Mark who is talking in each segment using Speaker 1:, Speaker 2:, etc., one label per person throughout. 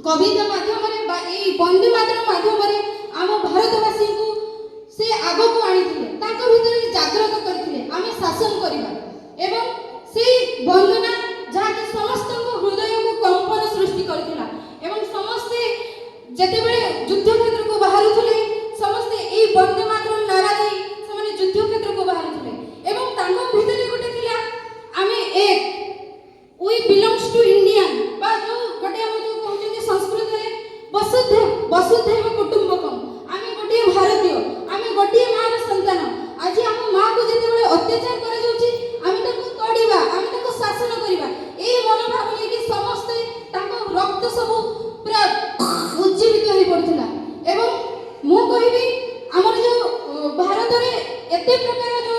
Speaker 1: कविता माध्यम बंदे मातरम माध्यम आम भारतवासी को से आग को आनी भीतर जागृत करते आम शासन करवा एवं से वंदना जहाँकि समस्त हृदय को कंपन सृष्टि करथिला एवं समस्ते जेतेबेले युद्ध क्षेत्र को बाहरुथले समस्ते ए वंदे मातरम नारा देई समाने युद्ध क्षेत्र को बाहरुथले एवं तांको भीतर गोटे थिला आमे एक वी बिलोंग्स टू इंडियन बा जो गोटे हम जो कहउछे संस्कृत रे वसुधैव कुटुंबकम आमे गोटे भारतीय आमे गोटे मां र संतान आज हम मां को जेतेबेले अत्याचार करा जाउची आमे ताको तोड़ीबा आमे ताको शासन करिबा ए मनोभाव लेके समस्त ताको रक्त सब पूरा उज्जीवित होई पड़थिला एवं मु कहिबी हमर जो भारत रे एते प्रकार जो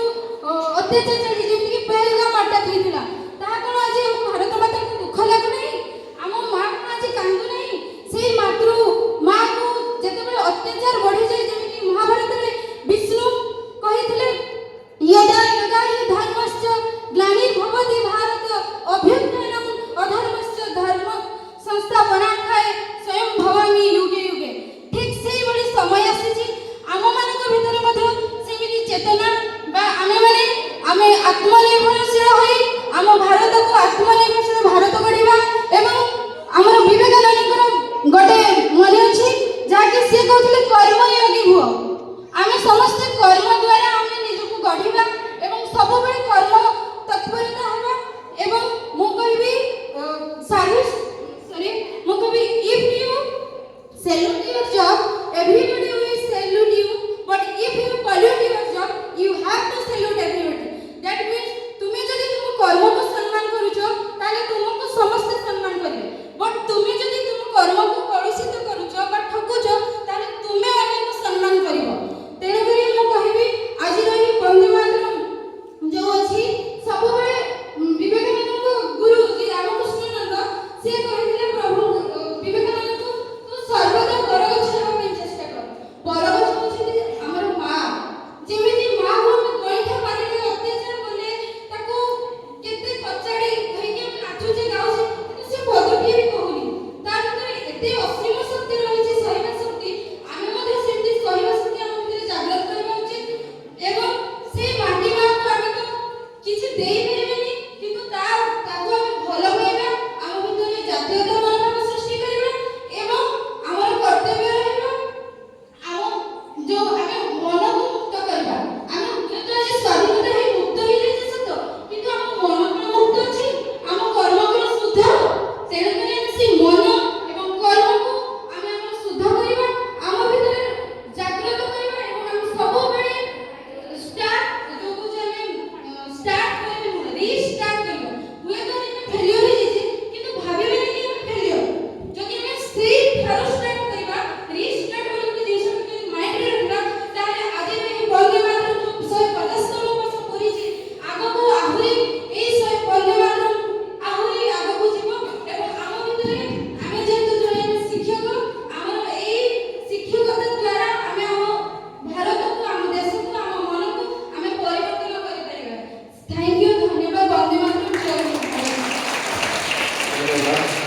Speaker 1: अत्याचार चली जेमि कि पहलगाम अटैक हेतिला ता कोन आज हम भारत माता को दुख लागु नै हम मां को आज कांदु नै सेई मातृ मां को जेतेबेले अत्याचार बढ़ी जाय जेमि कि महाभारत रे विष्णु कहिथिले यदा यदा हि धर्मश्च ग्लानिर्भवति भारत अभ्युत्थानम् अधर्मश्च धर्म संस्थापनार्थाय स्वयं भवामि युगे युगे ठीक सेई बड़ी समय आसीछि आम मानक भीतर मध्य सेमिति चेतना बा आमे आत्मनिर्भरशील होई आम भारत को आत्मनिर्भरशील भारत गढ़िबा एवं हमर विवेकानंद गोटे मन अछि जाके से कहथिले कर्मयोगी हुओ आमे समस्त कर्म द्वारा आमे निजको गढ़िबा एवं सब बेले कर्म तत्परता हेबा एवं मु कहबी सर्विस मु कहबी if you salute your job everybody will salute you but if you pollute your job you have to salute everybody that means तुमे जदि तुम कर्म को सम्मान करूछो ताले तुमको समस्त सम्मान करिवे बट तुमे जदि तुम कर्म को कलुषित करूछो बा ठकुछो ताले तुमे अन्य को सम्मान करिवो तेरे करी मु कहिबी आज रही वंदे मातरम जो अछि सब बेले विवेकानंद को गुरु जी रामकृष्ण नंद से कहिले प्रभु विवेकानंद को तू सर्वदा बरगछ हेबा ପାଇଁ ଚେଷ୍ଟା कर बरगछ होछि हमर मां जेमिति मां को गईठा पानी अत्याचार कले ताको केते कचाड़ी कहि के नाचुचे गाउचे से पदटी भी कहूनी ता भीतर एते असीम